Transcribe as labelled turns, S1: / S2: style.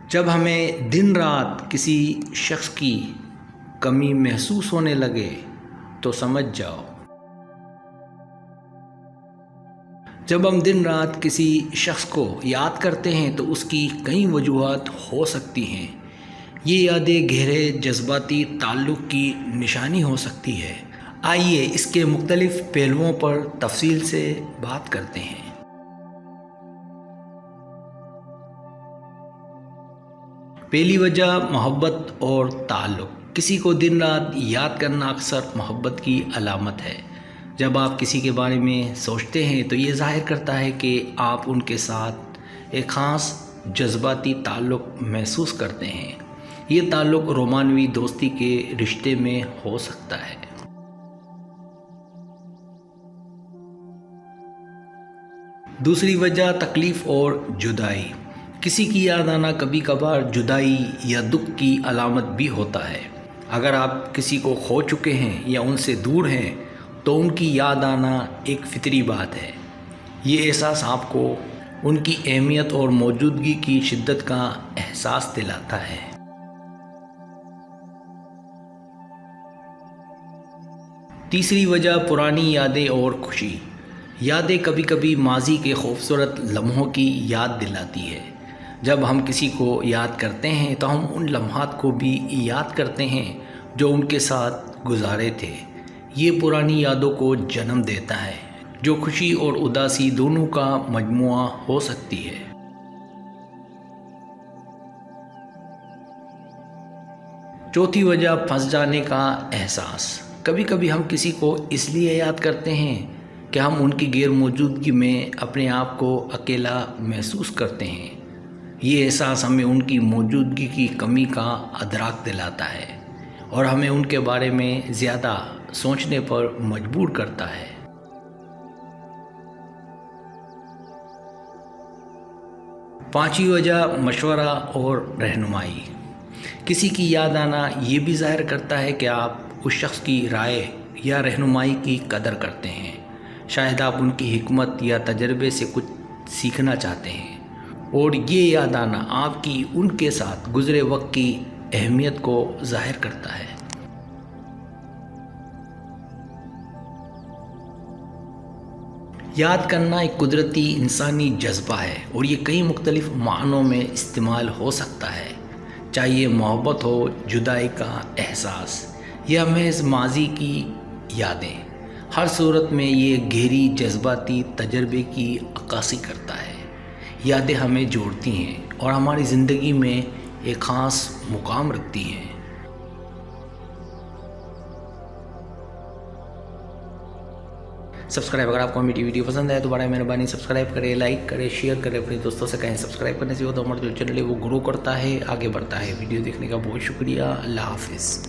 S1: جب ہمیں دن رات کسی شخص کی کمی محسوس ہونے لگے تو سمجھ جاؤ، جب ہم دن رات کسی شخص کو یاد کرتے ہیں تو اس کی کئی وجوہات ہو سکتی ہیں۔ یہ یادیں گہرے جذباتی تعلق کی نشانی ہو سکتی ہے۔ آئیے اس کے مختلف پہلوؤں پر تفصیل سے بات کرتے ہیں۔ پہلی وجہ محبت اور تعلق۔ کسی کو دن رات یاد کرنا اکثر محبت کی علامت ہے۔ جب آپ کسی کے بارے میں سوچتے ہیں تو یہ ظاہر کرتا ہے کہ آپ ان کے ساتھ ایک خاص جذباتی تعلق محسوس کرتے ہیں۔ یہ تعلق رومانوی دوستی کے رشتے میں ہو سکتا ہے۔ دوسری وجہ تکلیف اور جدائی۔ کسی کی یاد آنا کبھی کبھار جدائی یا دکھ کی علامت بھی ہوتا ہے۔ اگر آپ کسی کو کھو چکے ہیں یا ان سے دور ہیں تو ان کی یاد آنا ایک فطری بات ہے۔ یہ احساس آپ کو ان کی اہمیت اور موجودگی کی شدت کا احساس دلاتا ہے۔ تیسری وجہ پرانی یادیں اور خوشی۔ یادیں کبھی کبھی ماضی کے خوبصورت لمحوں کی یاد دلاتی ہے۔ جب ہم کسی کو یاد کرتے ہیں تو ہم ان لمحات کو بھی یاد کرتے ہیں جو ان کے ساتھ گزارے تھے۔ یہ پرانی یادوں کو جنم دیتا ہے جو خوشی اور اداسی دونوں کا مجموعہ ہو سکتی ہے۔ چوتھی وجہ پھنس جانے کا احساس۔ کبھی کبھی ہم کسی کو اس لیے یاد کرتے ہیں کہ ہم ان کی غیر موجودگی میں اپنے آپ کو اکیلا محسوس کرتے ہیں۔ یہ احساس ہمیں ان کی موجودگی کی کمی کا ادراک دلاتا ہے اور ہمیں ان کے بارے میں زیادہ سوچنے پر مجبور کرتا ہے۔ پانچویں وجہ مشورہ اور رہنمائی۔ کسی کی یاد آنا یہ بھی ظاہر کرتا ہے کہ آپ اس شخص کی رائے یا رہنمائی کی قدر کرتے ہیں۔ شاید آپ ان کی حکمت یا تجربے سے کچھ سیکھنا چاہتے ہیں، اور یہ یاد آنا آپ کی ان کے ساتھ گزرے وقت کی اہمیت کو ظاہر کرتا ہے۔ یاد کرنا ایک قدرتی انسانی جذبہ ہے اور یہ کئی مختلف معنوں میں استعمال ہو سکتا ہے، چاہے یہ محبت ہو، جدائی کا احساس یا محض ماضی کی یادیں۔ ہر صورت میں یہ گہری جذباتی تجربے کی عکاسی کرتا ہے۔ یادیں ہمیں جوڑتی ہیں اور ہماری زندگی میں ایک خاص مقام رکھتی ہیں۔ سبسکرائب، اگر آپ کو میری ویڈیو پسند ہے تو بڑا مہربانی سبسکرائب کریں، لائک کریں، شیئر کریں، اپنے دوستوں سے کہیں سبسکرائب کرنے سے ہو تو ہمارا جو چینل ہے وہ گرو کرتا ہے، آگے بڑھتا ہے۔ ویڈیو دیکھنے کا بہت شکریہ۔ اللہ حافظ۔